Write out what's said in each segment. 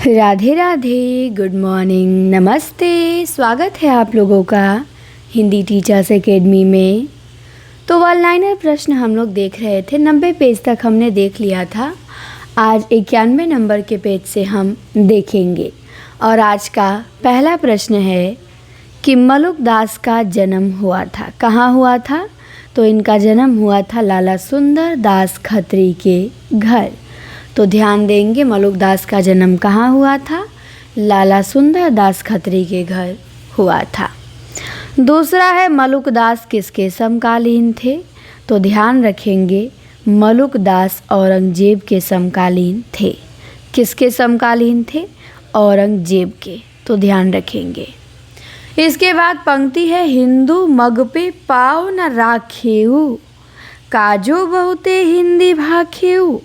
Radhe Radhe, good morning, नमस्ते। स्वागत है आप लोगों का हिंदी टीचर्स एकेडमी में। तो वन लाइनर प्रश्न हम लोग देख रहे थे, 90 पेज तक हमने देख लिया था। आज 91 नंबर के पेज से हम देखेंगे। और आज का पहला प्रश्न है कि मलुक दास का जन्म हुआ था, कहाँ हुआ था? तो इनका जन्म हुआ था लाला सुंदर दास खत्री के घर। तो ध्यान देंगे, मलुक दास का जन्म कहाँ हुआ था? लाला सुंदर दास खत्री के घर हुआ था। दूसरा है, मलुक दास किसके समकालीन थे? तो ध्यान रखेंगे, मलुक दास औरंगजेब के समकालीन थे। किसके समकालीन थे? औरंगजेब के। तो ध्यान रखेंगे। इसके बाद पंक्ति है, हिंदू मग पे पाव न राखेऊ, काजो बहुते हिंदी भाखेऊ।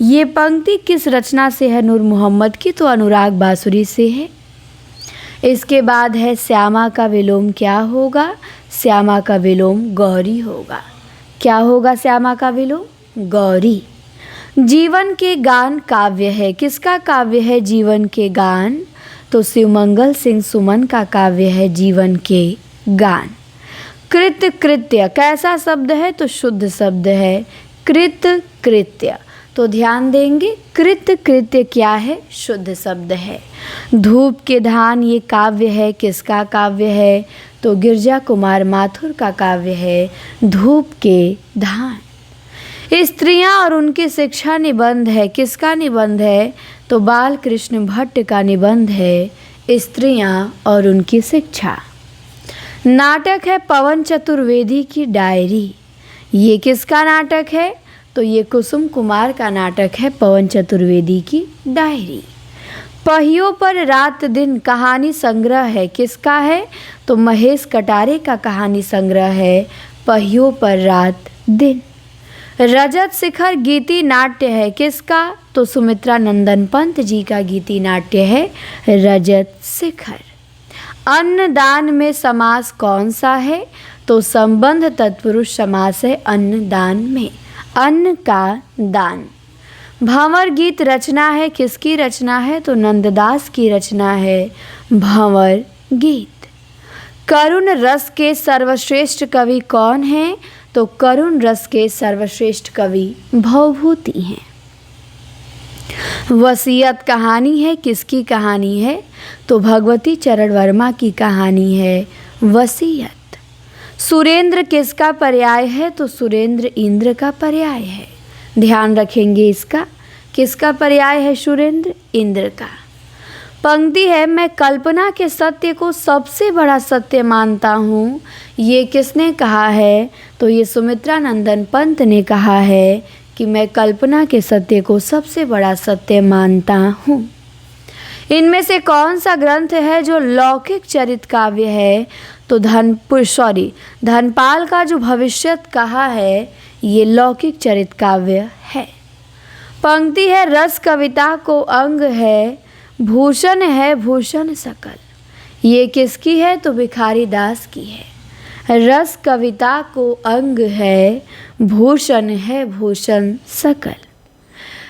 ये पंक्ति किस रचना से है नूर मोहम्मद की? तो अनुराग बांसुरी से है। इसके बाद है, श्यामा का विलोम क्या होगा? श्यामा का विलोम गौरी होगा। क्या होगा श्यामा का विलोम? गौरी। जीवन के गान काव्य है, किसका काव्य है जीवन के गान? तो शिवमंगल सिंह सुमन का काव्य है जीवन के गान। कृत कृत्य कैसा शब्द है? तो शुद्ध शब्द है कृत कृत्य। तो ध्यान देंगे, कृत कृत्य क्या है? शुद्ध शब्द है। धूप के धान ये काव्य है, किसका काव्य है? तो गिरजा कुमार माथुर का काव्य है धूप के धान। स्त्रियां और उनकी शिक्षा निबंध है, किसका निबंध है? तो बाल कृष्ण भट्ट का निबंध है स्त्रियां और उनकी शिक्षा। नाटक है पवन चतुर्वेदी की डायरी। ये किसका नाटक है? तो ये कुसुम कुमार का नाटक है पवन चतुर्वेदी की डायरी। पहियों पर रात दिन कहानी संग्रह है, किसका है? तो महेश कटारे का कहानी संग्रह है पहियों पर रात दिन। रजत शिखर गीति नाट्य है, किसका? तो सुमित्रा नंदन पंत जी का गीति नाट्य है रजत शिखर। अन्नदान में समास कौन सा है? तो संबंध तत्पुरुष समास है अन्नदान में, अन्न का दान। भंवर गीत रचना है, किसकी रचना है? तो नंददास की रचना है भंवर गीत। करुण रस के सर्वश्रेष्ठ कवि कौन है? तो करुण रस के सर्वश्रेष्ठ कवि भवभूति हैं। वसीयत कहानी है, किसकी कहानी है? तो भगवती चरण वर्मा की कहानी है वसीयत। सुरेंद्र किसका पर्याय है? तो सुरेंद्र इंद्र का पर्याय है। ध्यान रखेंगे इसका, किसका पर्याय है? सुरेंद्र इंद्र का। पंक्ति है, मैं कल्पना के सत्य को सबसे बड़ा सत्य मानता हूँ। ये किसने कहा है? तो ये सुमित्रा नंदन पंत ने कहा है कि मैं कल्पना के सत्य को सबसे बड़ा सत्य मानता हूँ। इनमें से कौन सा ग्रंथ है जो लौकिक चरित काव्य है? तो धनपाल का जो भविष्यत कहा है ये लौकिक चरित काव्य है। पंक्ति है, रस कविता को अंग है, भूषण है भूषण सकल। ये किसकी है? तो भिखारी दास की है। रस कविता को अंग है, भूषण है भूषण सकल।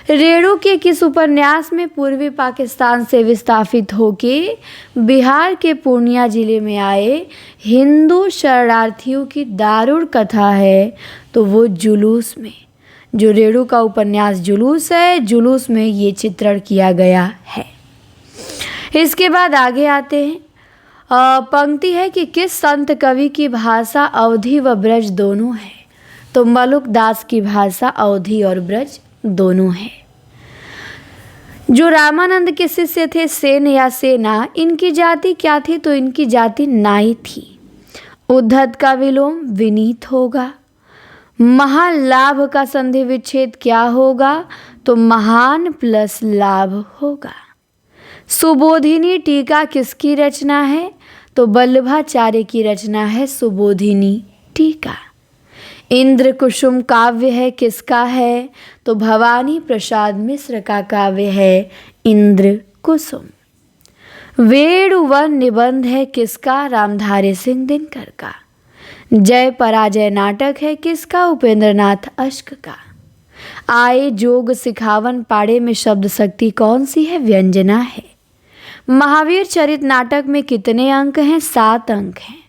रेणु के किस उपन्यास में पूर्वी पाकिस्तान से विस्थापित होके बिहार के पूर्णिया जिले में आए हिंदू शरणार्थियों की दारुण कथा है? तो वो जुलूस में, जो रेणु का उपन्यास जुलूस है, जुलूस में ये चित्रण किया गया है। इसके बाद आगे आते हैं। पंक्ति है कि किस संत कवि की भाषा अवधी व ब्रज दोनों है? तो मलुक दास की भाषा अवधी और ब्रज दोनों है। जो रामानंद के शिष्य थे सेन या सेना, इनकी जाति क्या थी? तो इनकी जाति नाई थी। उद्धत का विलोम विनीत होगा। महालाभ का संधि विच्छेद क्या होगा? तो महान प्लस लाभ होगा। सुबोधिनी टीका किसकी रचना है? तो वल्लभाचार्य की रचना है सुबोधिनी टीका। इंद्र कुसुम काव्य है, किसका है? तो भवानी प्रसाद मिश्र का काव्य है इंद्र कुसुम। वेणुवन निबंध है, किसका? रामधारी सिंह दिनकर का। जय पराजय नाटक है, किसका? उपेंद्र नाथ अश्क का। आए जोग सिखावन पाड़े में शब्द शक्ति कौन सी है? व्यंजना है। महावीर चरित नाटक में कितने अंक हैं? 7 अंक हैं।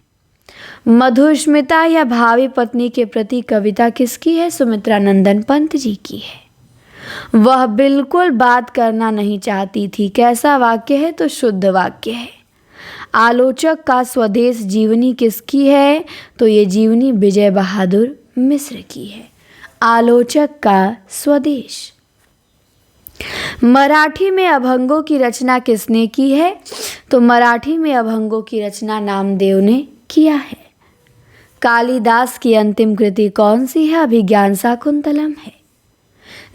मधुस्मिता या भावी पत्नी के प्रति कविता किसकी है? सुमित्रा नंदन पंत जी की है। वह बिल्कुल बात करना नहीं चाहती थी, कैसा वाक्य है? तो शुद्ध वाक्य है। आलोचक का स्वदेश जीवनी किसकी है? तो ये जीवनी विजय बहादुर मिश्र की है। आलोचक का स्वदेश। मराठी में अभंगों की रचना किसने की है? तो मराठी में अभंगों की रचना नामदेव ने किया है। कालिदास की अंतिम कृति कौन सी है? अभिज्ञान शाकुंतलम है।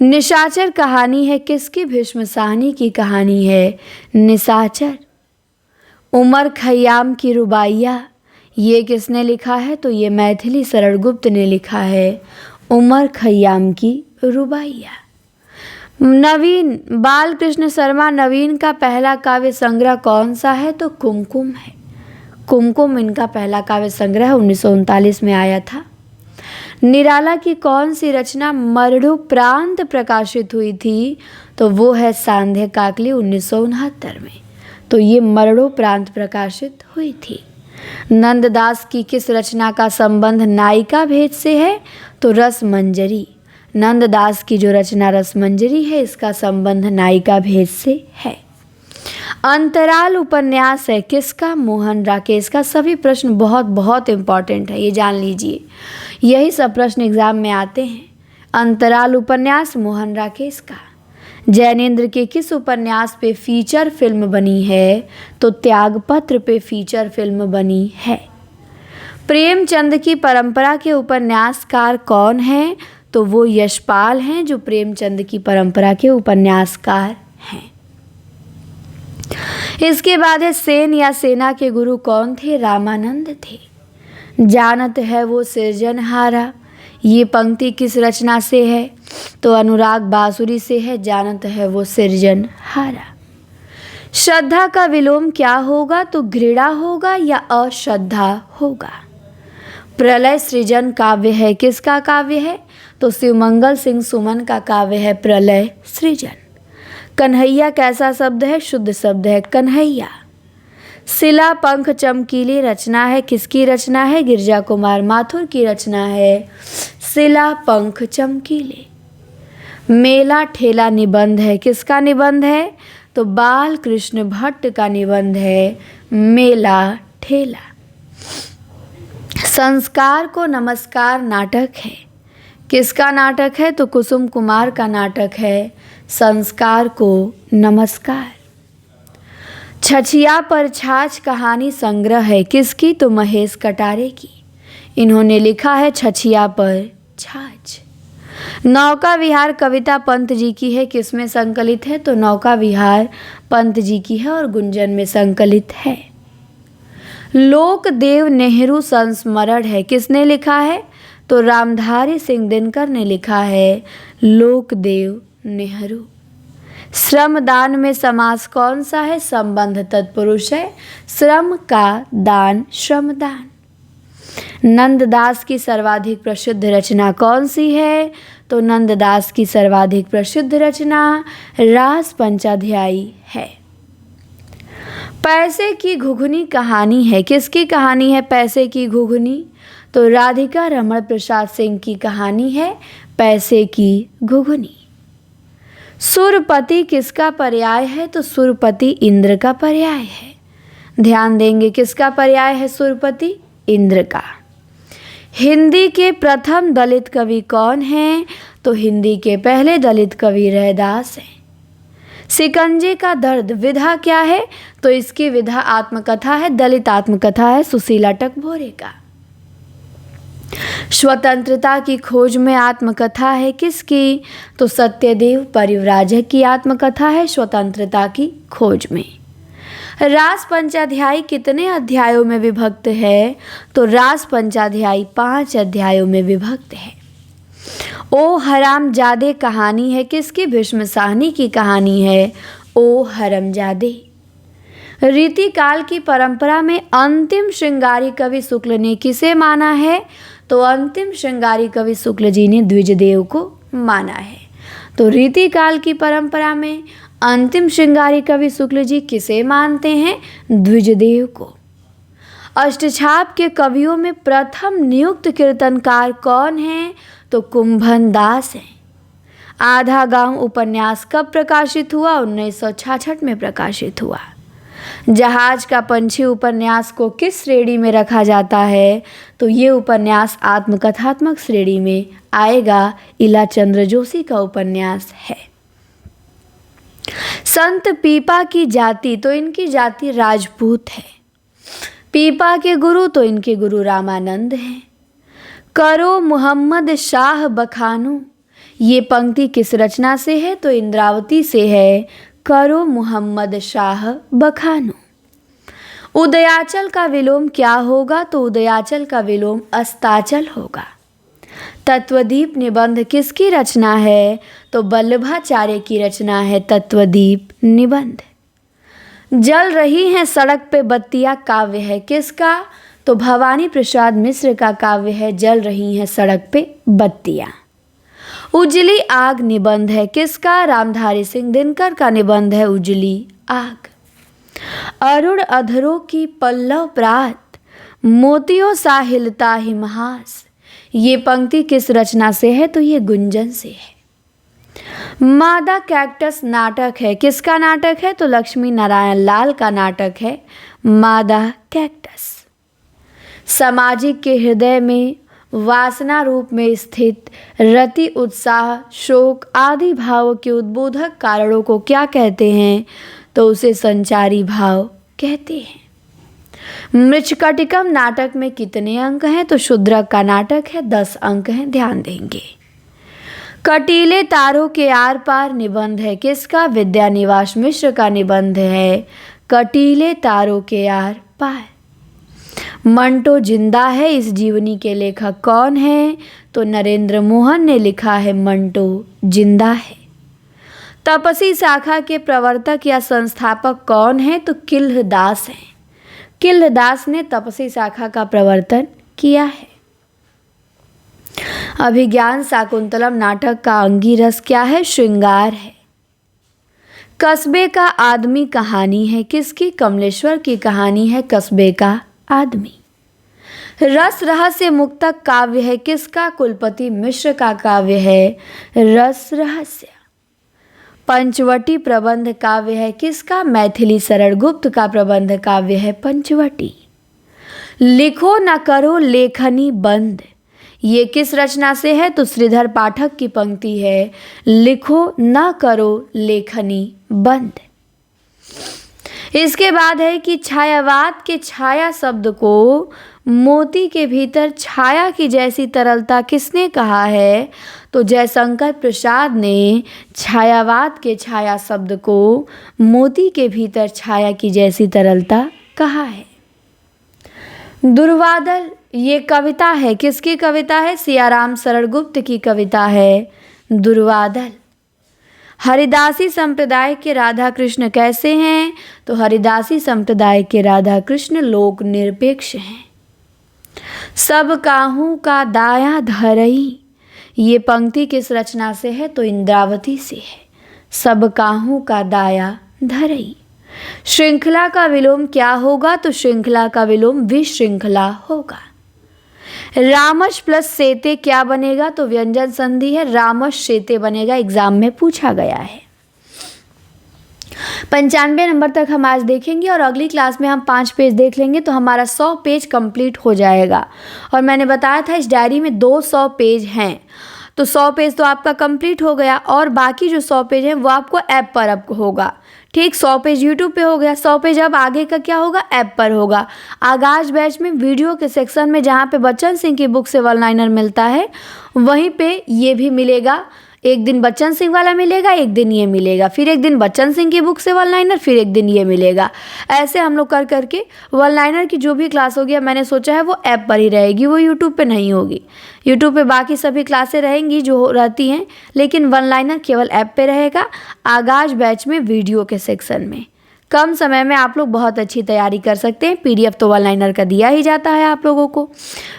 निशाचर कहानी है किसकी? भीष्म साहनी की कहानी है निशाचर। उमर खयाम की रुबाइया ये किसने लिखा है? तो ये मैथिली शरण गुप्त ने लिखा है उमर खयाम की रुबाइया। नवीन बालकृष्ण शर्मा नवीन का पहला काव्य संग्रह कौन सा है? तो कुमकुम है। कुमकुम इनका पहला काव्य संग्रह 1939 में आया था। निराला की कौन सी रचना मरणोपरांत प्रकाशित हुई थी? तो वो है सांध्य काकली 1969 में। तो ये मरणोपरांत प्रकाशित हुई थी। नंददास की किस रचना का संबंध नायिका भेद से है? तो रसमंजरी। नंददास की जो रचना रसमंजरी है इसका संबंध नायिका भेद से है। अंतराल उपन्यास है किसका? मोहन राकेश का। सभी प्रश्न बहुत बहुत इंपॉर्टेंट है, ये जान लीजिए, यही सब प्रश्न एग्जाम में आते हैं। अंतराल उपन्यास मोहन राकेश का। जैनेन्द्र के किस उपन्यास पे फीचर फिल्म बनी है? तो त्यागपत्र पे फीचर फिल्म बनी है। प्रेमचंद की परंपरा के उपन्यासकार कौन हैं? तो वो यशपाल हैं जो प्रेमचंद की परंपरा के उपन्यासकार हैं। इसके बाद है सेन या सेना के गुरु कौन थे? रामानंद थे। जानत है वो सृजनहारा ये पंक्ति किस रचना से है? तो अनुराग बांसुरी से है। जानत है वो सृजनहारा। श्रद्धा का विलोम क्या होगा? तो घृणा होगा या अश्रद्धा होगा। प्रलय सृजन काव्य है किसका काव्य है? तो शिवमंगल सिंह सुमन का काव्य है प्रलय सृजन। कन्हैया कैसा शब्द है? शुद्ध शब्द है कन्हैया। शिला पंख चमकीली रचना है किसकी रचना है? गिरजा कुमार माथुर की रचना है शिला पंख चमकीले। मेला ठेला निबंध है किसका निबंध है? तो बाल कृष्ण भट्ट का निबंध है मेला ठेला। संस्कार को नमस्कार नाटक है किसका नाटक है? तो कुसुम कुमार का नाटक है संस्कार को नमस्कार। छछिया पर छाछ कहानी संग्रह है किसकी? तो महेश कटारे की। इन्होंने लिखा है छछिया पर छाछ। नौका विहार कविता पंत जी की है किसमें संकलित है? तो नौका विहार पंत जी की है और गुंजन में संकलित है। लोकदेव नेहरू संस्मरण है किसने लिखा है? तो रामधारी सिंह दिनकर ने लिखा है लोकदेव नेहरू। श्रमदान में समास कौन सा है? संबंध तत्पुरुष है। श्रम का दान श्रमदान। नंददास की सर्वाधिक प्रसिद्ध रचना कौन सी है? तो नंददास की सर्वाधिक प्रसिद्ध रचना रास पंचाध्यायी है। पैसे की घुघनी कहानी है किसकी कहानी है? पैसे की घुघनी। तो राधिका रमण प्रसाद सिंह की कहानी है पैसे की घुघनी। सुरपति किसका पर्याय है? तो सुरपति इंद्र का पर्याय है। ध्यान देंगे किसका पर्याय है सुरपति? इंद्र का। हिंदी के प्रथम दलित कवि कौन हैं? तो हिंदी के पहले दलित कवि रैदास हैं। शिकंजे का दर्द विधा क्या है? तो इसकी विधा आत्मकथा है, दलित आत्मकथा है सुशीला टकभोरे का। स्वतंत्रता की खोज में आत्मकथा है किसकी? तो सत्यदेव परिव्राजक की आत्मकथा है स्वतंत्रता की खोज में। रास पंचाध्यायी कितने अध्यायों में विभक्त है? तो रास पंचाध्यायी 5 अध्यायों में विभक्त है। ओ हरामजादे कहानी है किसकी? भीष्म साहनी की कहानी है ओ हरामजादे। रीतिकाल की परंपरा में अंतिम श्रृंगारी कवि शुक्ल ने किसे माना है? तो अंतिम श्रृंगारी कवि शुक्ल जी ने द्विजदेव को माना है। तो रीतिकाल की परंपरा में अंतिम श्रृंगारी कवि शुक्ल जी किसे मानते हैं? द्विजदेव को। अष्टछाप के कवियों में प्रथम नियुक्त कीर्तनकार कौन है? तो कुंभन दास हैं। आधा गांव उपन्यास कब प्रकाशित हुआ? 1966 में प्रकाशित हुआ। जहाज का पंछी उपन्यास को किस श्रेणी में रखा जाता है? तो ये उपन्यास आत्मकथात्मक श्रेणी में आएगा। इला चंद्र जोशी का उपन्यास है। संत पीपा की जाति, तो इनकी जाति राजपूत है। पीपा के गुरु, तो इनके गुरु रामानंद हैं। करो मोहम्मद शाह बखानो, ये पंक्ति किस रचना से है? तो इंद्रावती से है। करो मोहम्मद शाह बखानो। उदयाचल का विलोम क्या होगा? तो उदयाचल का विलोम अस्ताचल होगा। तत्वदीप निबंध किसकी रचना है? तो वल्लभाचार्य की रचना है तत्वदीप निबंध। जल रही हैं सड़क पे बत्तियां काव्य है किसका? तो भवानी प्रसाद मिश्र का काव्य है जल रही हैं सड़क पे बत्तियां। उजली आग निबंध है किसका? रामधारी सिंह दिनकर का निबंध है उजली आग। अरुण अधरों की पल्लव प्रात, मोतियों सा हिलता हिमहास, ये पंक्ति किस रचना से है? तो ये गुंजन से है। मादा कैक्टस नाटक है किसका नाटक है? तो लक्ष्मी नारायण लाल का नाटक है मादा कैक्टस। सामाजिक के हृदय में वासना रूप में स्थित रति, उत्साह, शोक आदि भावों के उद्बोधक कारणों को क्या कहते हैं? तो उसे संचारी भाव कहते हैं। मृच्छकटिकम नाटक में कितने अंक हैं? तो शूद्रक का नाटक है 10 अंक हैं, ध्यान देंगे। कटीले तारों के आर पार निबंध है किसका? विद्यानिवास मिश्र का निबंध है कटीले तारों के आर पार। मंटो जिंदा है, इस जीवनी के लेखक कौन है? तो नरेंद्र मोहन ने लिखा है मंटो जिंदा है। तपसी शाखा के प्रवर्तक या संस्थापक कौन है? तो किल्हदास हैं। किल्हदास ने तपसी शाखा का प्रवर्तन किया है। अभिज्ञान शाकुंतलम नाटक का अंगिरस क्या है? श्रृंगार है। कस्बे का आदमी कहानी है किसकी? कमलेश्वर की कहानी है कस्बे का आदमी। रस रहस्य मुक्तक काव्य है किसका? कुलपति मिश्र का काव्य है रस रहस्य। पंचवटी प्रबंध काव्य है किसका? मैथिली शरण गुप्त का प्रबंध काव्य है पंचवटी। लिखो न करो लेखनी बंद, ये किस रचना से है? तो श्रीधर पाठक की पंक्ति है लिखो न करो लेखनी बंद। इसके बाद है कि छायावाद के छाया शब्द को मोती के भीतर छाया की जैसी तरलता किसने कहा है? तो जयशंकर प्रसाद ने छायावाद के छाया शब्द को मोती के भीतर छाया की जैसी तरलता कहा है। दुर्वादल ये कविता है किसकी कविता है? सियाराम शरण गुप्त की कविता है दुर्वादल। हरिदासी संप्रदाय के राधा कृष्ण कैसे हैं? तो हरिदासी संप्रदाय के राधा कृष्ण लोक निरपेक्ष हैं। सब काहू का दाया धरई, ये पंक्ति किस रचना से है? तो इंद्रावती से है सब काहू का दाया धरई। श्रृंखला का विलोम क्या होगा? तो श्रृंखला का विलोम विश्रृंखला होगा। रामश प्लस सेते क्या बनेगा? तो व्यंजन संधि है रामश सेते बनेगा, एग्जाम में पूछा गया है। 95 नंबर तक हम आज देखेंगे और अगली क्लास में हम 5 पेज देख लेंगे तो हमारा 100 पेज कंप्लीट हो जाएगा। और मैंने बताया था इस डायरी में 200 पेज हैं, तो 100 पेज तो आपका कंप्लीट हो गया और बाकी जो 100 पेज हैं वो आपको ऐप पर अब होगा। ठीक, 100 पेज यूट्यूब पे हो गया, 100 पेज अब आगे का क्या होगा? ऐप पर होगा। आगाज बैच में वीडियो के सेक्शन में जहाँ पे बच्चन सिंह की बुक से वन लाइनर मिलता है वहीं पे ये भी मिलेगा। एक दिन बच्चन सिंह वाला मिलेगा, एक दिन ये मिलेगा, फिर एक दिन बच्चन सिंह की बुक से वन लाइनर, फिर एक दिन ये मिलेगा। ऐसे हम लोग कर करके वन लाइनर की जो भी क्लास होगी मैंने सोचा है वो ऐप पर ही रहेगी, वो यूट्यूब पे नहीं होगी। यूट्यूब पे बाकी सभी क्लासें रहेंगी जो रहती हैं, लेकिन वन लाइनर केवल ऐप पे रहेगा, आगाज बैच में वीडियो के सेक्शन में। कम समय में आप लोग बहुत अच्छी तैयारी कर सकते हैं। पीडीएफ तो वन लाइनर का दिया ही जाता है आप लोगों को,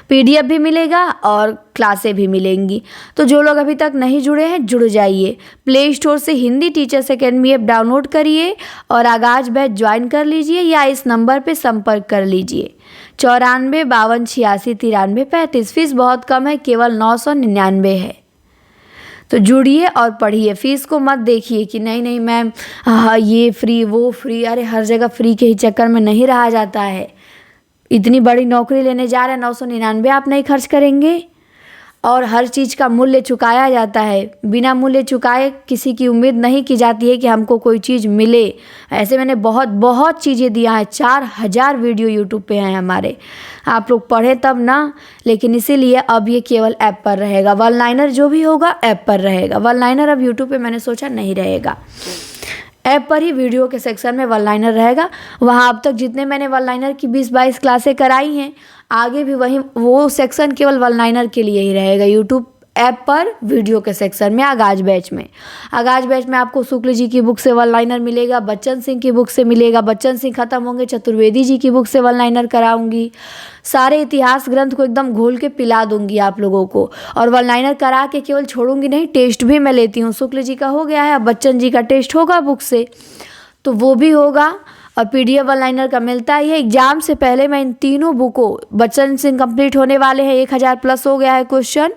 पीडीएफ भी मिलेगा और क्लासें भी मिलेंगी। तो जो लोग अभी तक नहीं जुड़े हैं, जुड़ जाइए। प्ले स्टोर से Hindi teachers academy app download करिए और आगाज बैच ज्वाइन कर लीजिए या इस नंबर पर संपर्क कर लीजिए 94 52 86 93 35। फीस बहुत कम है, केवल 999 है। तो जुड़िए और पढ़िए। फ़ीस को मत देखिए कि नहीं नहीं मैम ये फ्री वो फ्री, अरे हर जगह फ्री के ही चक्कर में नहीं रहा जाता है। इतनी बड़ी नौकरी लेने जा रहे हैं, 999 आप नहीं खर्च करेंगे। और हर चीज़ का मूल्य चुकाया जाता है, बिना मूल्य चुकाए किसी की उम्मीद नहीं की जाती है कि हमको कोई चीज़ मिले। ऐसे मैंने बहुत बहुत चीज़ें दिया है, 4000 वीडियो यूट्यूब पे हैं हमारे, आप लोग पढ़ें तब ना। लेकिन इसीलिए अब ये केवल ऐप पर रहेगा, वन लाइनर जो भी होगा ऐप पर रहेगा। वन लाइनर अब यूट्यूब पे मैंने सोचा नहीं रहेगा, ऐप पर ही वीडियो के सेक्शन में वन लाइनर रहेगा। वहाँ अब तक जितने मैंने वन लाइनर की 20-22 क्लासें कराई हैं, आगे भी वही वो सेक्शन केवल वन लाइनर के लिए ही रहेगा यूट्यूब ऐप पर, वीडियो के सेक्शन में। आगाज बैच में आपको शुक्ल जी की बुक से वन लाइनर मिलेगा, बच्चन सिंह की बुक से मिलेगा। बच्चन सिंह खत्म होंगे, चतुर्वेदी जी की बुक से वन लाइनर कराऊंगी। सारे इतिहास ग्रंथ को एकदम घोल के पिला दूंगी आप लोगों को, और वन लाइनर करा के केवल छोड़ूंगी नहीं, टेस्ट भी मैं लेती हूँ। शुक्ल जी का हो गया है, अब बच्चन जी का टेस्ट होगा बुक से, तो वो भी होगा। और पीडीएफ वन लाइनर का मिलता ही है। एग्जाम से पहले मैं इन तीनों बुकों, बच्चन सिंह कंप्लीट होने वाले हैं, 1000 प्लस हो गया है क्वेश्चन,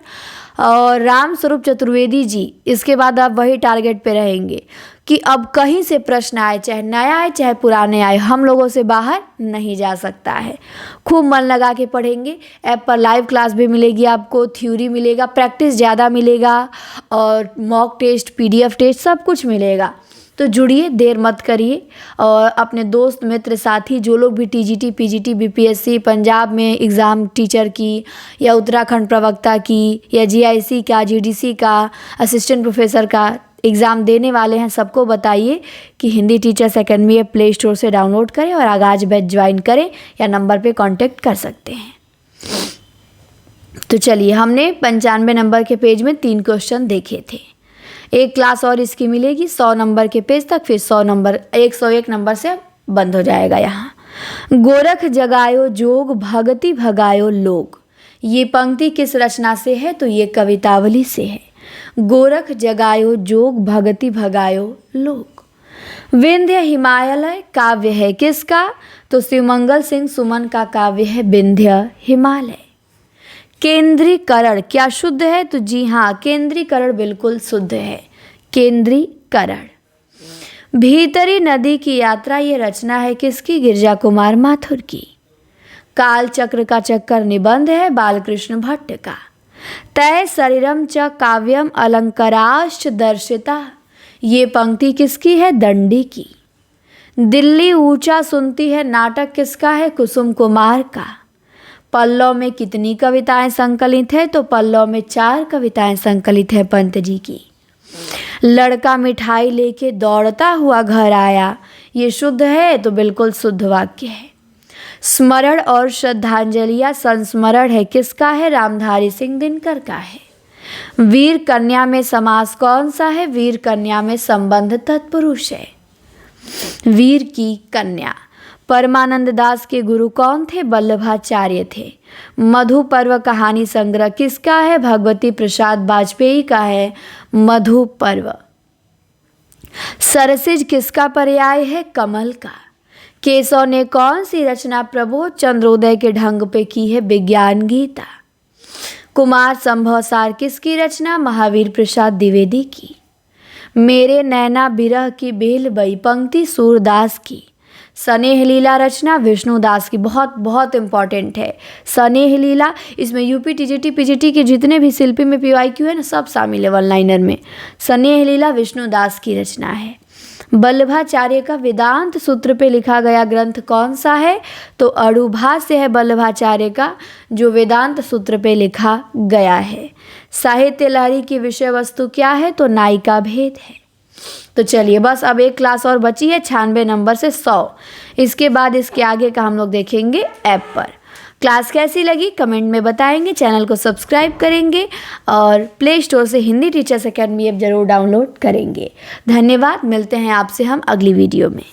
और राम स्वरूप चतुर्वेदी जी, इसके बाद आप वही टारगेट पे रहेंगे कि अब कहीं से प्रश्न आए, चाहे नया आए चाहे पुराने आए, हम लोगों से बाहर नहीं जा सकता है। खूब मन लगा के पढ़ेंगे। ऐप पर लाइव क्लास भी मिलेगी आपको, थ्योरी मिलेगा, प्रैक्टिस ज़्यादा मिलेगा, और मॉक टेस्ट, पीडीएफ टेस्ट सब कुछ मिलेगा। तो जुड़िए, देर मत करिए। और अपने दोस्त मित्र साथी जो लोग भी टीजीटी पीजीटी बीपीएससी पंजाब में एग्ज़ाम टीचर की, या उत्तराखंड प्रवक्ता की, या जीआईसी का, जीडीसी का, असिस्टेंट प्रोफेसर का एग्ज़ाम देने वाले हैं, सबको बताइए कि Hindi teachers academy app play store से डाउनलोड करें और आगाज बैच ज्वाइन करें, या नंबर पे कांटेक्ट कर सकते हैं। तो चलिए, हमने 95 नंबर के पेज में 3 क्वेश्चन देखे थे। एक क्लास और इसकी मिलेगी 100 नंबर के पेज तक, फिर 101 नंबर से बंद हो जाएगा। यहाँ गोरख जगायो जोग भगति भगायो लोग, ये पंक्ति किस रचना से है? तो ये कवितावली से है। गोरख जगायो जोग भगति भगायो लोग। विंध्य हिमालय काव्य है किसका? तो शिवमंगल सिंह सुमन का काव्य है विंध्य हिमालय। केंद्रीकरण क्या शुद्ध है? तो जी हाँ, केंद्रीकरण बिल्कुल शुद्ध है, केंद्रीकरण। भीतरी नदी की यात्रा, ये रचना है किसकी? गिरजा कुमार माथुर की। काल चक्र का चक्कर निबंध है बालकृष्ण भट्ट का। तय शरीरम च काव्यम अलंकाराश्च दर्शिता, ये पंक्ति किसकी है? दंडी की। दिल्ली ऊंचा सुनती है, नाटक किसका है? कुसुम कुमार का। पल्लव में कितनी कविताएं संकलित है? तो पल्लव में 4 कविताएं संकलित है पंत जी की। लड़का मिठाई लेके दौड़ता हुआ घर आया, ये शुद्ध है? तो बिल्कुल शुद्ध वाक्य है। स्मरण और श्रद्धांजलियां संस्मरण है किसका है? रामधारी सिंह दिनकर का है। वीर कन्या में समास कौन सा है? वीर कन्या में संबंध तत्पुरुष है। वीर की कन्या। परमानंद दास के गुरु कौन थे? वल्लभाचार्य थे। मधु पर्व कहानी संग्रह किसका है? भगवती प्रसाद वाजपेयी का है मधु पर्व। सरसिज किसका पर्याय है? कमल का। केशव ने कौन सी रचना प्रबोध चंद्रोदय के ढंग पे की है? विज्ञान गीता। कुमार संभवसार किसकी रचना? महावीर प्रसाद द्विवेदी की। मेरे नैना बिरह की बेल बई, पंक्ति सूरदास की। स्नेह लीला रचना विष्णुदास की। बहुत बहुत इम्पॉर्टेंट है स्नेह लीला। इसमें यूपी टीजीटी पीजीटी के जितने भी शिल्पी में पीवाईक्यू है ना, सब शामिल है वन लाइनर में। स्नेह लीला विष्णुदास की रचना है। वल्लभाचार्य का वेदांत सूत्र पे लिखा गया ग्रंथ कौन सा है? तो अणुभाष्य है वल्लभाचार्य का, जो वेदांत सूत्र पे लिखा गया है। साहित्य लहरी की विषय वस्तु क्या है? तो नायिका भेद है। तो चलिए, बस अब एक क्लास और बची है 96 नंबर से 100। इसके बाद इसके आगे का हम लोग देखेंगे ऐप पर। क्लास कैसी लगी कमेंट में बताएंगे, चैनल को सब्सक्राइब करेंगे और प्ले स्टोर से हिंदी टीचर्स एकेडमी ऐप जरूर डाउनलोड करेंगे। धन्यवाद, मिलते हैं आपसे हम अगली वीडियो में।